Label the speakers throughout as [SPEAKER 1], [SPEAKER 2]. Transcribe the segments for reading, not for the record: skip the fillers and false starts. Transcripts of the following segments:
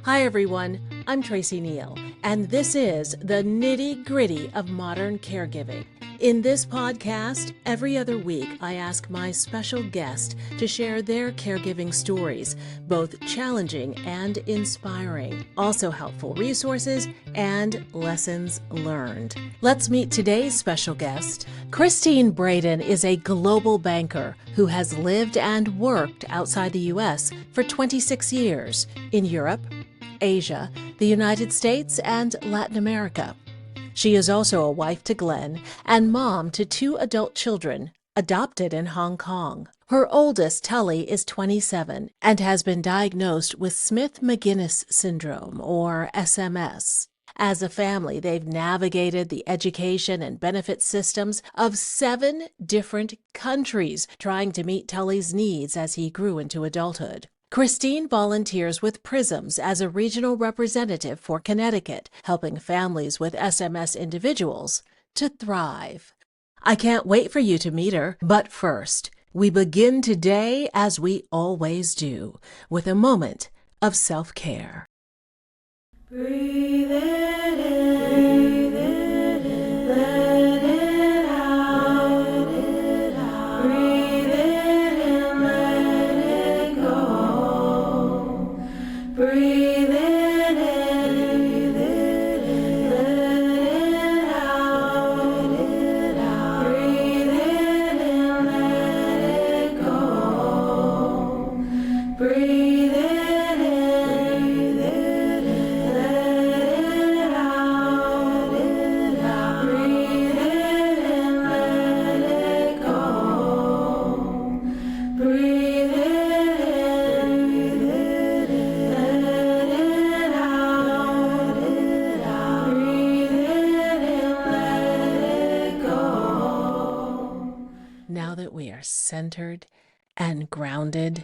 [SPEAKER 1] Hi everyone, I'm Tracey Neale, and this is the nitty-gritty of modern caregiving. In this podcast, every other week I ask my special guest to share their caregiving stories, both challenging and inspiring, also helpful resources and lessons learned. Let's meet today's special guest. Kristine Braden is a global banker who has lived and worked outside the U.S. for 26 years in Europe, Asia, the United States, and Latin America. She is also a wife to Glenn and mom to 2 adult children, adopted in Hong Kong. Her oldest, Tully, is 27 and has been diagnosed with Smith-Magenis Syndrome, or SMS. As a family, they've navigated the education and benefit systems of 7 different countries, trying to meet Tully's needs as he grew into adulthood. Kristine volunteers with PRISMS as a regional representative for Connecticut, helping families with SMS individuals to thrive. I can't wait for you to meet her, but first, we begin today, as we always do, with a moment of self-care.
[SPEAKER 2] Breathe it in, let it out, breathe it in, let it go. Breathe it in, let it out, breathe it in, let it go. Breathe it in, let it out, breathe it in, let it go. Breathe it in, let it out, breathe it in, let it go.
[SPEAKER 1] Now that we are centered and grounded,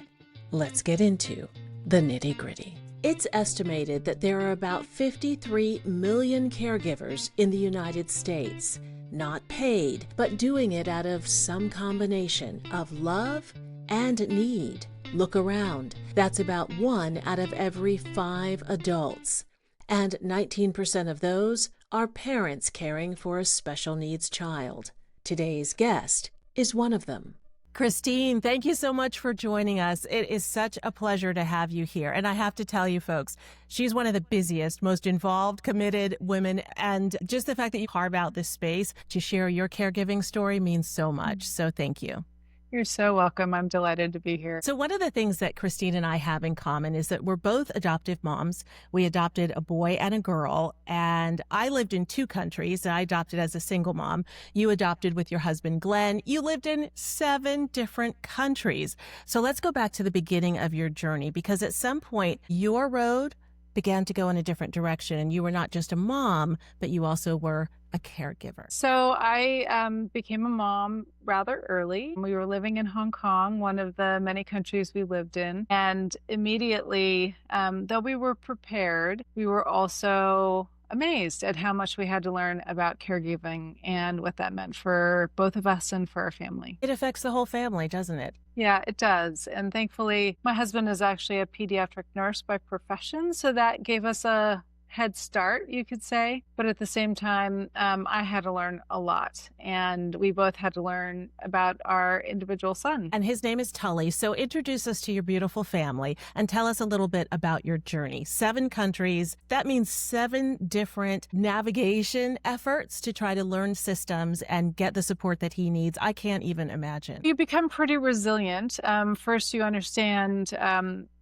[SPEAKER 1] let's get into the nitty-gritty. It's estimated that there are about 53 million caregivers in the United States, not paid, but doing it out of some combination of love and need. Look around. That's about 1 out of every 5 adults. And 19% of those are parents caring for a special needs child. Today's guest is one of them.
[SPEAKER 3] Kristine, thank you so much for joining us. It is such a pleasure to have you here. And I have to tell you, folks, she's one of the busiest, most involved, committed women. And just the fact that you carve out this space to share your caregiving story means so much. So thank you.
[SPEAKER 4] You're so welcome. I'm delighted to be here.
[SPEAKER 3] So one of the things that Kristine and I have in common is that we're both adoptive moms. We adopted a boy and a girl, and I lived in 2 countries. I adopted as a single mom. You adopted with your husband, Glenn. You lived in 7 different countries. So let's go back to the beginning of your journey, because at some point your road began to go in a different direction, and you were not just a mom, but you also were a caregiver.
[SPEAKER 4] So I became a mom rather early. We were living in Hong Kong, one of the many countries we lived in. And immediately, though we were prepared, we were also amazed at how much we had to learn about caregiving and what that meant for both of us and for our family.
[SPEAKER 3] It affects the whole family, doesn't it?
[SPEAKER 4] Yeah, it does. And thankfully, my husband is actually a pediatric nurse by profession, so that gave us a head start, you could say. But at the same time, I had to learn a lot, and we both had to learn about our individual son.
[SPEAKER 3] And his name is Tully. So introduce us to your beautiful family and tell us a little bit about your journey. 7 countries. That means 7 different navigation efforts to try to learn systems and get the support that he needs. I can't even imagine.
[SPEAKER 4] You become pretty resilient. First, you understand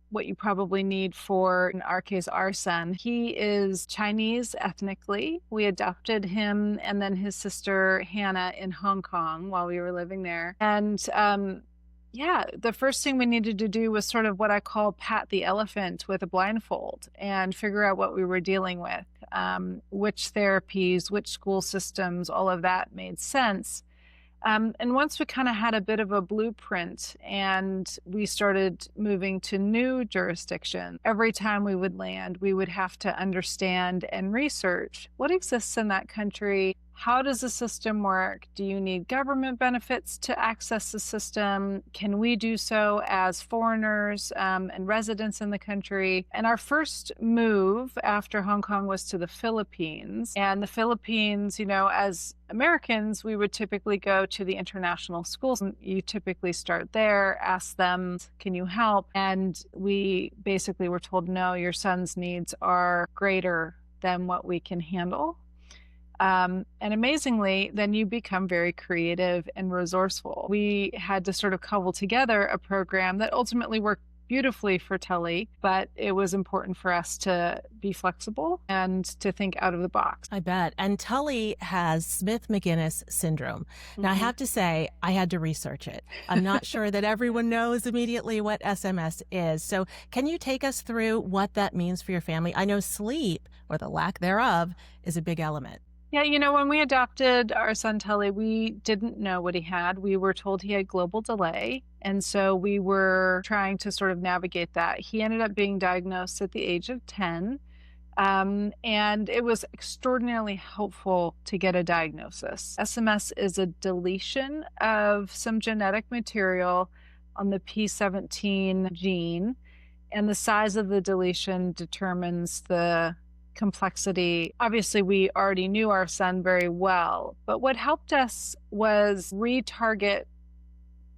[SPEAKER 4] what you probably need for, in our case, our son. He is Chinese ethnically. We adopted him and then his sister Hannah in Hong Kong while we were living there. And the first thing we needed to do was sort of what I call pat the elephant with a blindfold and figure out what we were dealing with, which therapies, which school systems, all of that made sense. And once we kind of had a bit of a blueprint and we started moving to new jurisdiction, every time we would land, we would have to understand and research what exists in that country, how does the system work? Do you need government benefits to access the system? Can we do so as foreigners and residents in the country? And our first move after Hong Kong was to the Philippines. And the Philippines, as Americans, we would typically go to the international schools. You typically start there, ask them, can you help? And we basically were told, no, your son's needs are greater than what we can handle. And amazingly, then you become very creative and resourceful. We had to sort of cobble together a program that ultimately worked beautifully for Tully, but it was important for us to be flexible and to think out of the box.
[SPEAKER 3] I bet. And Tully has Smith-Magenis Syndrome. Now, I have to say, I had to research it. I'm not sure that everyone knows immediately what SMS is. So can you take us through what that means for your family? I know sleep, or the lack thereof, is a big element.
[SPEAKER 4] Yeah, when we adopted our son Tully, we didn't know what he had. We were told he had global delay. And so we were trying to sort of navigate that. He ended up being diagnosed at the age of 10. And it was extraordinarily helpful to get a diagnosis. SMS is a deletion of some genetic material on the P17 gene. And the size of the deletion determines the complexity. Obviously, we already knew our son very well, but what helped us was retarget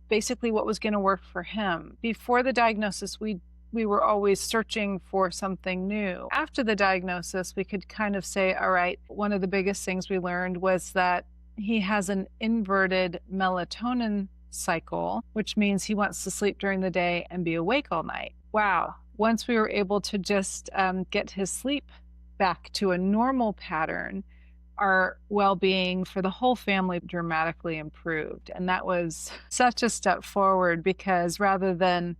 [SPEAKER 4] basically what was going to work for him. Before the diagnosis, we were always searching for something new. After the diagnosis, we could kind of say, all right, one of the biggest things we learned was that he has an inverted melatonin cycle, which means he wants to sleep during the day and be awake all night. Wow. Once we were able to just get his sleep back to a normal pattern, our well-being for the whole family dramatically improved. And that was such a step forward, because rather than,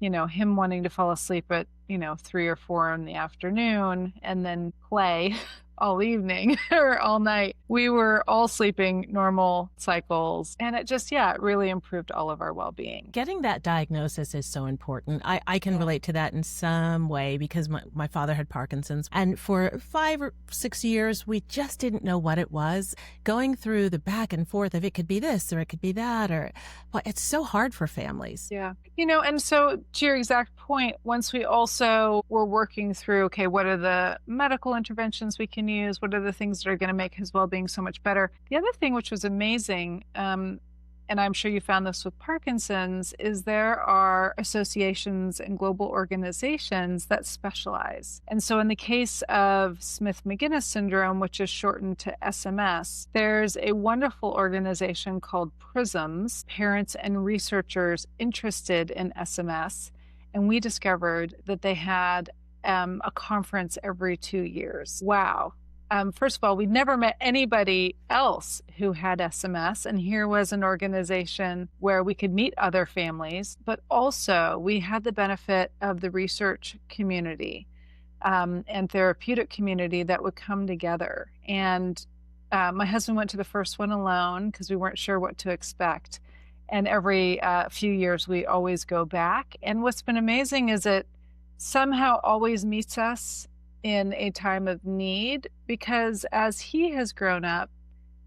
[SPEAKER 4] him wanting to fall asleep at, 3 or 4 in the afternoon and then play all evening or all night, we were all sleeping normal cycles. And it just, it really improved all of our well-being.
[SPEAKER 3] Getting that diagnosis is so important. I can relate to that in some way, because my father had Parkinson's. And for 5 or 6 years, we just didn't know what it was. Going through the back and forth of it could be this or it could be that, well, it's so hard for families.
[SPEAKER 4] Yeah. And so to your exact point, once we also were working through, okay, what are the medical interventions we can use? What are the things that are going to make his well-being so much better? The other thing, which was amazing, and I'm sure you found this with Parkinson's, is there are associations and global organizations that specialize. And so in the case of Smith-Magenis Syndrome, which is shortened to SMS, there's a wonderful organization called PRISMS, Parents and Researchers Interested in SMS. And we discovered that they had a conference every 2 years. Wow. First of all, we'd never met anybody else who had SMS, and here was an organization where we could meet other families, but also we had the benefit of the research community and therapeutic community that would come together. And my husband went to the first one alone because we weren't sure what to expect. And every few years, we always go back. And what's been amazing is it somehow always meets us in a time of need, because as he has grown up,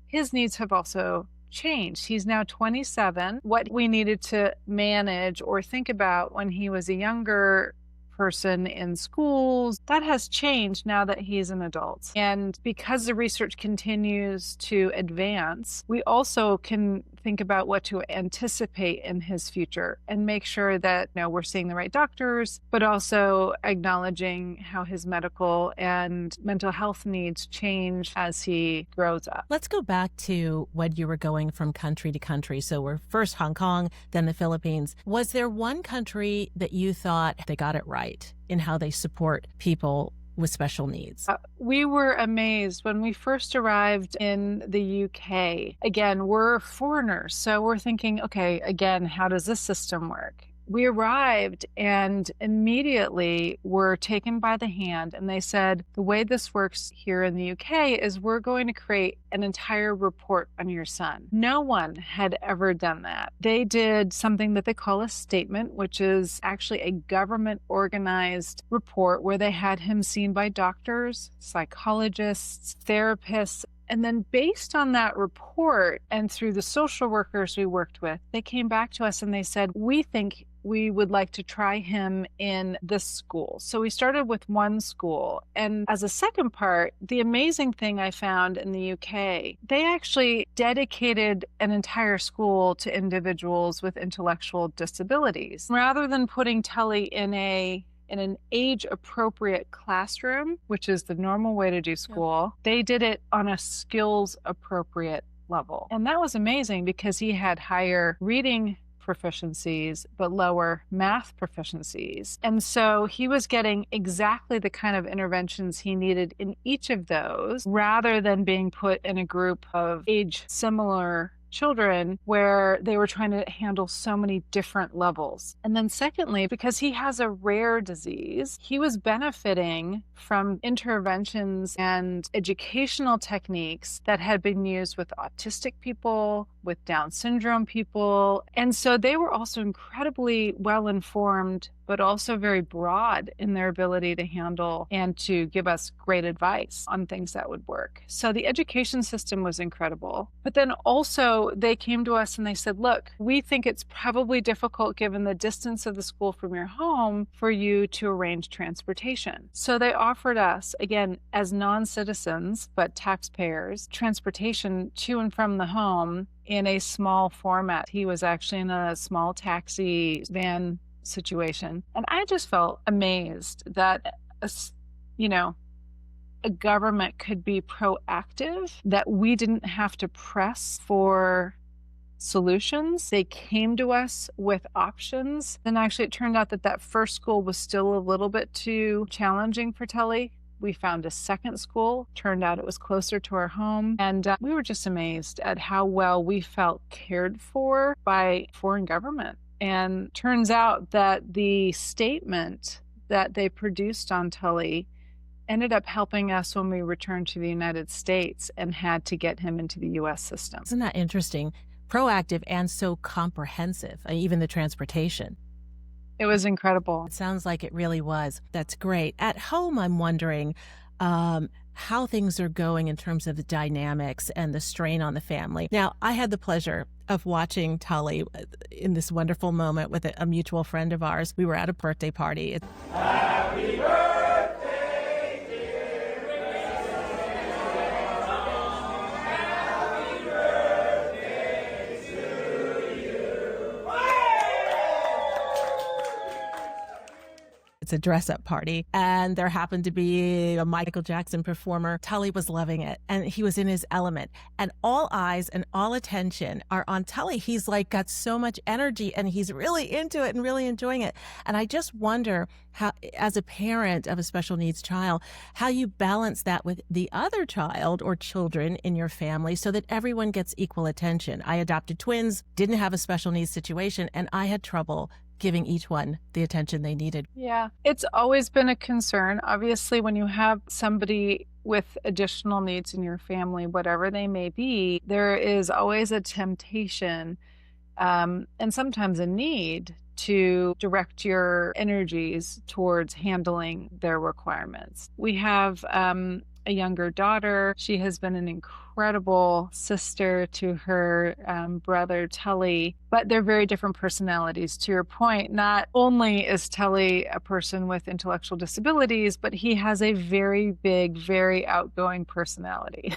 [SPEAKER 4] his needs have also changed. He's now 27. What we needed to manage or think about when he was a younger person in schools, that has changed now that he's an adult. And because the research continues to advance, we also can think about what to anticipate in his future and make sure that we're seeing the right doctors, but also acknowledging how his medical and mental health needs change as he grows up.
[SPEAKER 3] Let's go back to when you were going from country to country. So we're first Hong Kong, then the Philippines. Was there one country that you thought they got it right in how they support people with special needs?
[SPEAKER 4] We were amazed when we first arrived in the UK. Again, we're foreigners, so we're thinking, okay, again, how does this system work? We arrived and immediately were taken by the hand, and they said, the way this works here in the UK is we're going to create an entire report on your son. No one had ever done that. They did something that they call a statement, which is actually a government organized report where they had him seen by doctors, psychologists, therapists, And then based on that report and through the social workers we worked with, they came back to us and they said, we think we would like to try him in this school. So we started with one school. And as a second part, the amazing thing I found in the UK, they actually dedicated an entire school to individuals with intellectual disabilities. Rather than putting Tully in an age-appropriate classroom, which is the normal way to do school, they did it on a skills-appropriate level. And that was amazing because he had higher reading proficiencies, but lower math proficiencies. And so he was getting exactly the kind of interventions he needed in each of those, rather than being put in a group of age similar children where they were trying to handle so many different levels. And then secondly, because he has a rare disease, he was benefiting from interventions and educational techniques that had been used with autistic people, with Down syndrome people. And so they were also incredibly well informed, but also very broad in their ability to handle and to give us great advice on things that would work. So the education system was incredible. But then also they came to us and they said, look, we think it's probably difficult given the distance of the school from your home for you to arrange transportation. So they offered us, again, as non-citizens, but taxpayers, transportation to and from the home in a small format. He was actually in a small taxi van situation. And I just felt amazed that, a government could be proactive, that we didn't have to press for solutions. They came to us with options. And actually, it turned out that that first school was still a little bit too challenging for Tully. We found a second school. Turned out it was closer to our home. And we were just amazed at how well we felt cared for by foreign government. And turns out that the statement that they produced on Tully ended up helping us when we returned to the United States and had to get him into the U.S. system.
[SPEAKER 3] Isn't that interesting? Proactive and so comprehensive, even the transportation.
[SPEAKER 4] It was incredible.
[SPEAKER 3] It sounds like it really was. That's great. At home, I'm wondering how things are going in terms of the dynamics and the strain on the family. Now, I had the pleasure of watching Tully in this wonderful moment with a mutual friend of ours. We were at a birthday party.
[SPEAKER 2] Happy birthday,
[SPEAKER 3] It's a dress-up party, and there happened to be a Michael Jackson performer. Tully was loving it, and he was in his element. And all eyes and all attention are on Tully. He's like got so much energy, and he's really into it and really enjoying it. And I just wonder how, as a parent of a special needs child, how you balance that with the other child or children in your family so that everyone gets equal attention. I adopted twins, didn't have a special needs situation, and I had trouble giving each one the attention they needed.
[SPEAKER 4] Yeah, it's always been a concern. Obviously, when you have somebody with additional needs in your family, whatever they may be, there is always a temptation and sometimes a need to direct your energies towards handling their requirements. We have a younger daughter. She has been an incredible sister to her brother, Tully, but they're very different personalities. To your point, not only is Tully a person with intellectual disabilities, but he has a very big, very outgoing personality.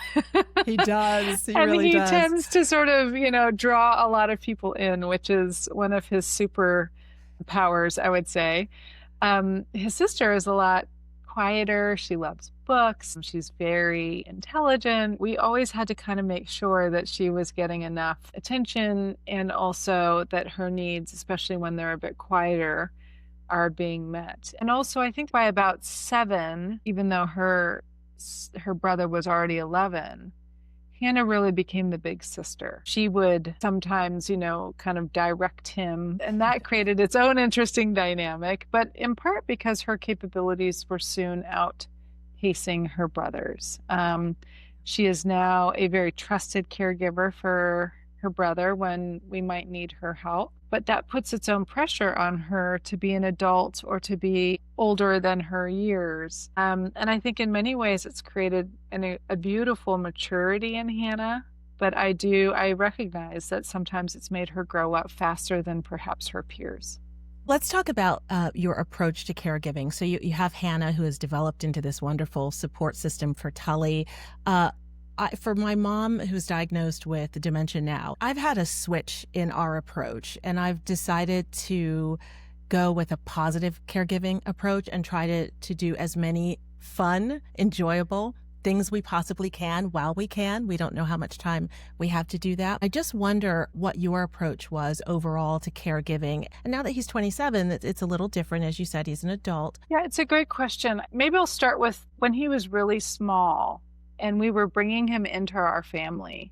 [SPEAKER 3] He does. He
[SPEAKER 4] and
[SPEAKER 3] really
[SPEAKER 4] he
[SPEAKER 3] does.
[SPEAKER 4] tends to sort of, draw a lot of people in, which is one of his super powers, I would say. His sister is a lot quieter. She loves books. She's very intelligent. We always had to kind of make sure that she was getting enough attention and also that her needs, especially when they're a bit quieter, are being met. And also, I think by about 7, even though her brother was already 11, Hannah really became the big sister. She would sometimes, kind of direct him, and that created its own interesting dynamic, but in part because her capabilities were soon outpacing her brother's. She is now a very trusted caregiver for her brother when we might need her help, but that puts its own pressure on her to be an adult or to be older than her years. And I think in many ways it's created a beautiful maturity in Hannah. But I recognize that sometimes it's made her grow up faster than perhaps her peers.
[SPEAKER 3] Let's talk about your approach to caregiving. So you have Hannah, who has developed into this wonderful support system for Tully. For my mom, who's diagnosed with dementia now, I've had a switch in our approach, and I've decided to go with a positive caregiving approach and try to do as many fun, enjoyable things we possibly can while we can. We don't know how much time we have to do that. I just wonder what your approach was overall to caregiving. And now that he's 27, it's a little different. As you said, he's an adult.
[SPEAKER 4] Yeah, it's a great question. Maybe I'll start with when he was really small and we were bringing him into our family.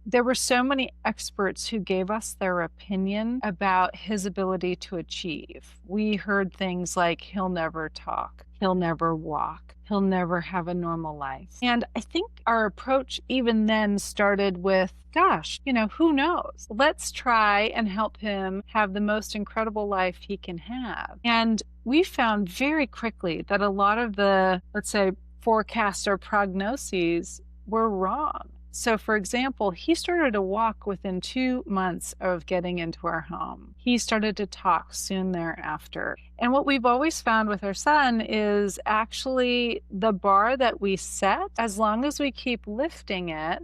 [SPEAKER 4] There were so many experts who gave us their opinion about his ability to achieve. We heard things like, he'll never talk, he'll never walk, he'll never have a normal life. And I think our approach even then started with, gosh, who knows? Let's try and help him have the most incredible life he can have. And we found very quickly that a lot of the, let's say, forecasts or prognoses were wrong. So, for example, he started to walk within 2 months of getting into our home. He started to talk soon thereafter. And what we've always found with our son is actually the bar that we set, as long as we keep lifting it,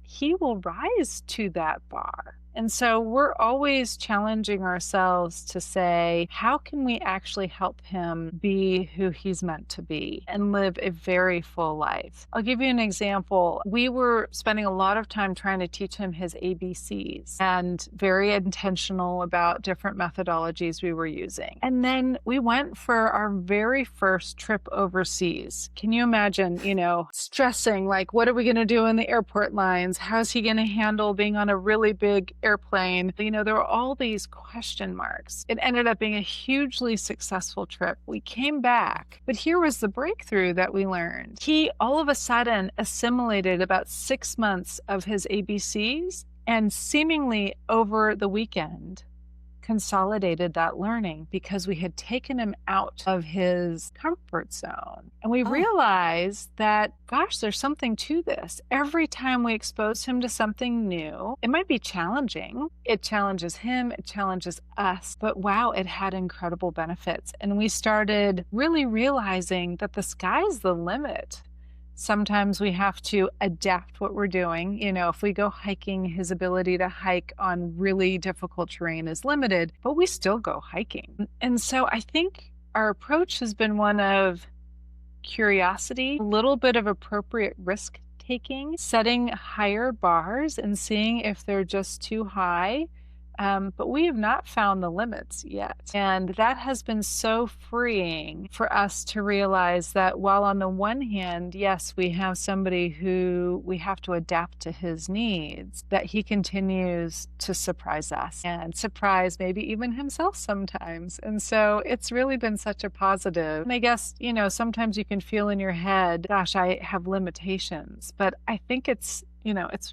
[SPEAKER 4] he will rise to that bar. And so we're always challenging ourselves to say, how can we actually help him be who he's meant to be and live a very full life? I'll give you an example. We were spending a lot of time trying to teach him his ABCs and very intentional about different methodologies we were using. And then we went for our very first trip overseas. Can you imagine, stressing, like, what are we going to do in the airport lines? How's he going to handle being on a really big airplane? There were all these question marks. It ended up being a hugely successful trip. We came back, but here was the breakthrough that we learned. He all of a sudden assimilated about 6 months of his ABCs, and seemingly over the weekend consolidated that learning because we had taken him out of his comfort zone. And we realized that, gosh, there's something to this. Every time we expose him to something new, it might be challenging. It challenges him, it challenges us, but wow, it had incredible benefits. And we started really realizing that the sky's the limit. Sometimes we have to adapt what we're doing. If we go hiking, his ability to hike on really difficult terrain is limited, but we still go hiking. And so I think our approach has been one of curiosity, a little bit of appropriate risk taking, setting higher bars and seeing if they're just too high. But we have not found the limits yet. And that has been so freeing for us to realize that while on the one hand, yes, we have somebody who we have to adapt to his needs, that he continues to surprise us and surprise maybe even himself sometimes. And so it's really been such a positive. And I guess, sometimes you can feel in your head, gosh, I have limitations. But I think it's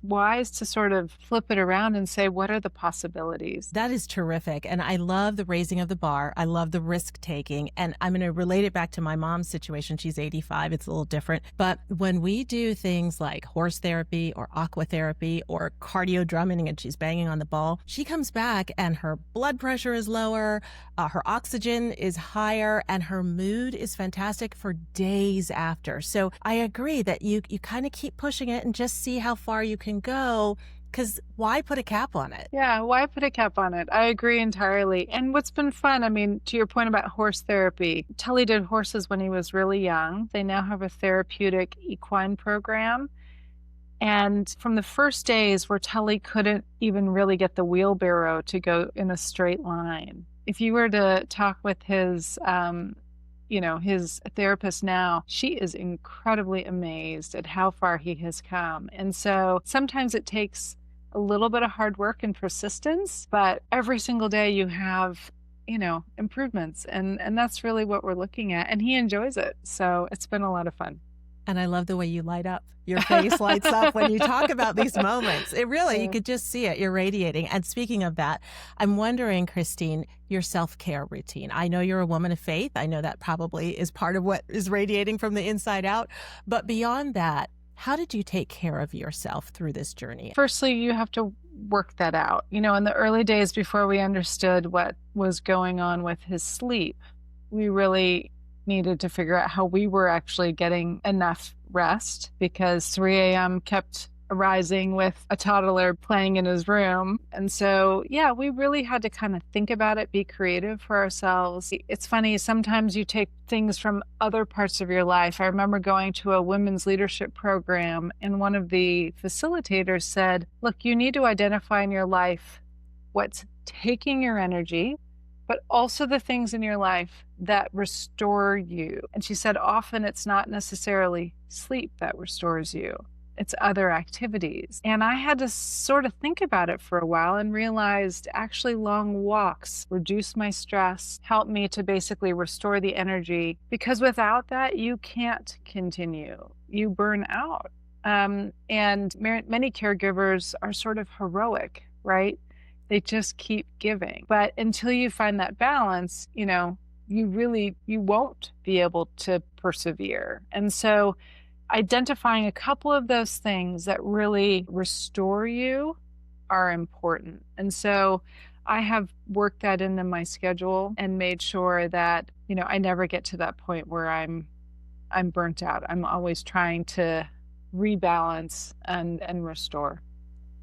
[SPEAKER 4] wise to sort of flip it around and say, what are the possibilities?
[SPEAKER 3] That is terrific. And I love the raising of the bar. I love the risk taking. And I'm going to relate it back to my mom's situation. She's 85. It's a little different. But when we do things like horse therapy or aqua therapy or cardio drumming and she's banging on the ball, she comes back and her blood pressure is lower, her oxygen is higher, and her mood is fantastic for days after. So I agree that you kind of keep pushing it and just see how far you can go, because why put a cap on it?
[SPEAKER 4] Yeah, why put a cap on it? I agree entirely. And what's been fun, to your point about horse therapy, Tully did horses when he was really young. They now have a therapeutic equine program. And from the first days where Tully couldn't even really get the wheelbarrow to go in a straight line, if you were to talk with his his therapist now, she is incredibly amazed at how far he has come. And so sometimes it takes a little bit of hard work and persistence, but every single day you have, improvements. And that's really what we're looking at. And he enjoys it. So it's been a lot of fun.
[SPEAKER 3] And I love the way you light up. Your face lights up when you talk about these moments. It really, you could just see it. You're radiating. And speaking of that, I'm wondering, Kristine, your self-care routine. I know you're a woman of faith. I know that probably is part of what is radiating from the inside out. But beyond that, how did you take care of yourself through this journey?
[SPEAKER 4] Firstly, you have to work that out. In the early days before we understood what was going on with his sleep, we really needed to figure out how we were actually getting enough rest, because 3 a.m. kept arising with a toddler playing in his room. And so, we really had to kind of think about it, be creative for ourselves. It's funny, sometimes you take things from other parts of your life. I remember going to a women's leadership program, and one of the facilitators said, look, you need to identify in your life what's taking your energy, but also the things in your life that restore you. And she said, often it's not necessarily sleep that restores you. It's other activities. And I had to sort of think about it for a while and realized actually long walks reduce my stress, help me to basically restore the energy, because without that, you can't continue. You burn out. And many caregivers are sort of heroic, right? They just keep giving. But until you find that balance, you won't be able to persevere. And so identifying a couple of those things that really restore you are important. And so I have worked that into my schedule and made sure that, I never get to that point where I'm burnt out. I'm always trying to rebalance and restore.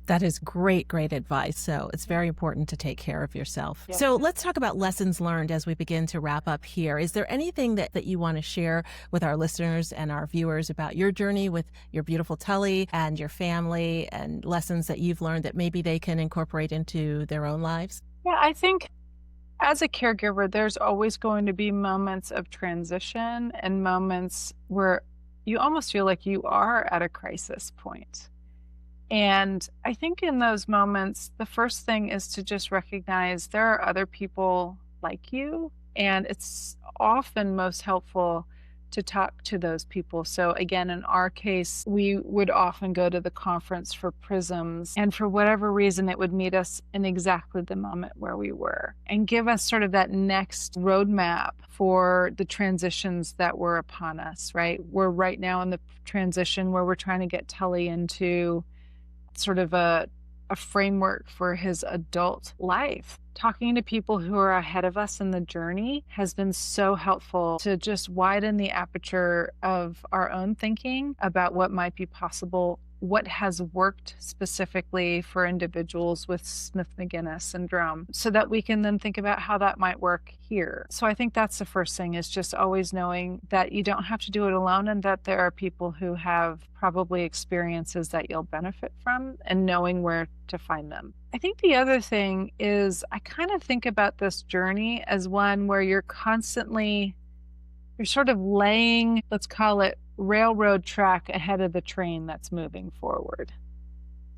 [SPEAKER 3] That is great advice. So it's very important to take care of yourself.
[SPEAKER 4] Yeah.
[SPEAKER 3] So let's talk about lessons learned as we begin to wrap up here. Is there anything that you want to share with our listeners and our viewers about your journey with your beautiful Tully and your family, and lessons that you've learned that maybe they can incorporate into their own lives?
[SPEAKER 4] Yeah, I think as a caregiver, there's always going to be moments of transition and moments where you almost feel like you are at a crisis point. And I think in those moments, the first thing is to just recognize there are other people like you, and it's often most helpful to talk to those people. So again, in our case, we would often go to the conference for prisms, and for whatever reason, it would meet us in exactly the moment where we were and give us sort of that next roadmap for the transitions that were upon us, right? We're right now in the transition where we're trying to get Tully into sort of a framework for his adult life. Talking to people who are ahead of us in the journey has been so helpful to just widen the aperture of our own thinking about what might be possible, what has worked specifically for individuals with Smith-Magenis Syndrome, so that we can then think about how that might work here. So I think that's the first thing, is just always knowing that you don't have to do it alone, and that there are people who have probably experiences that you'll benefit from, and knowing where to find them. I think the other thing is I kind of think about this journey as one where you're sort of laying, let's call it, railroad track ahead of the train that's moving forward.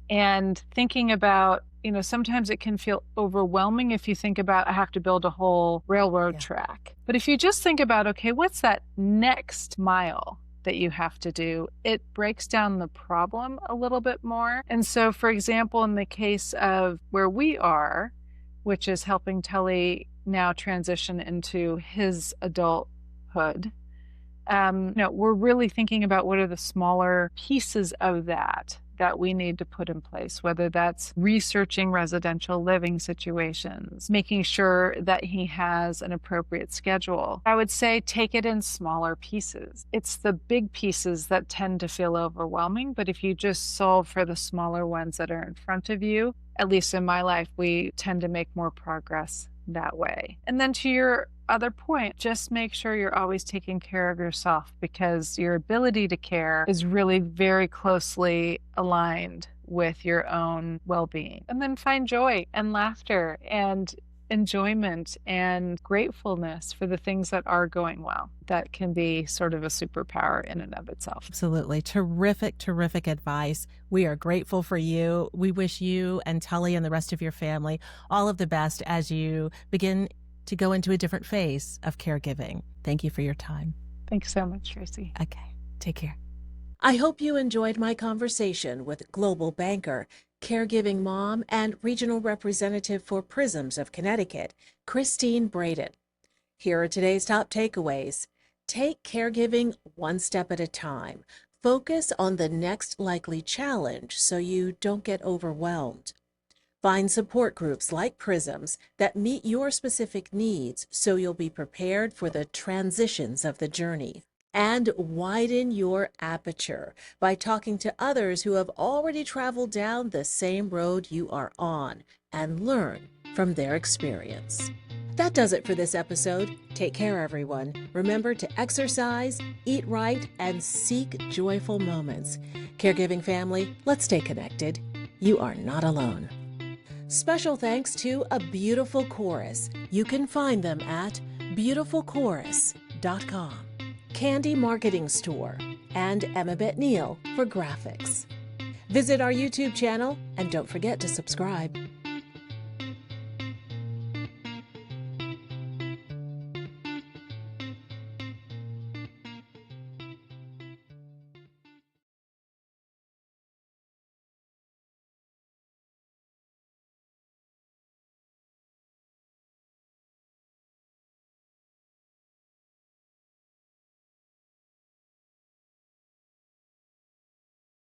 [SPEAKER 4] And thinking about, sometimes it can feel overwhelming if you think about, I have to build a whole railroad track. But if you just think about, okay, what's that next mile that you have to do, it breaks down the problem a little bit more. And so, for example, in the case of where we are, which is helping Tully now transition into his adulthood, we're really thinking about what are the smaller pieces of that we need to put in place, whether that's researching residential living situations, making sure that he has an appropriate schedule. I would say take it in smaller pieces. It's the big pieces that tend to feel overwhelming, but if you just solve for the smaller ones that are in front of you, at least in my life, we tend to make more progress that way. And then to your other point, just make sure you're always taking care of yourself, because your ability to care is really very closely aligned with your own well-being. And then find joy and laughter and enjoyment and gratefulness for the things that are going well. That can be sort of a superpower in and of itself.
[SPEAKER 3] Absolutely. Terrific advice. We are grateful for you. We wish you and Tully and the rest of your family all of the best as you begin to go into a different phase of caregiving. Thank you for your time.
[SPEAKER 4] Thanks so much, Tracey.
[SPEAKER 3] Okay. Take care.
[SPEAKER 1] I hope you enjoyed my conversation with global banker, caregiving mom, and regional representative for Prisms of Connecticut, Kristine Braden. Here are today's top takeaways. Take caregiving one step at a time. Focus on the next likely challenge so you don't get overwhelmed. Find support groups like Prisms that meet your specific needs so you'll be prepared for the transitions of the journey. And widen your aperture by talking to others who have already traveled down the same road you are on and learn from their experience. That does it for this episode. Take care, everyone. Remember to exercise, eat right, and seek joyful moments. Caregiving family, let's stay connected. You are not alone. Special thanks to A Beautiful Chorus. You can find them at beautifulchorus.com. Candy Marketing Store, and Neale for graphics. Visit our YouTube channel and don't forget to subscribe.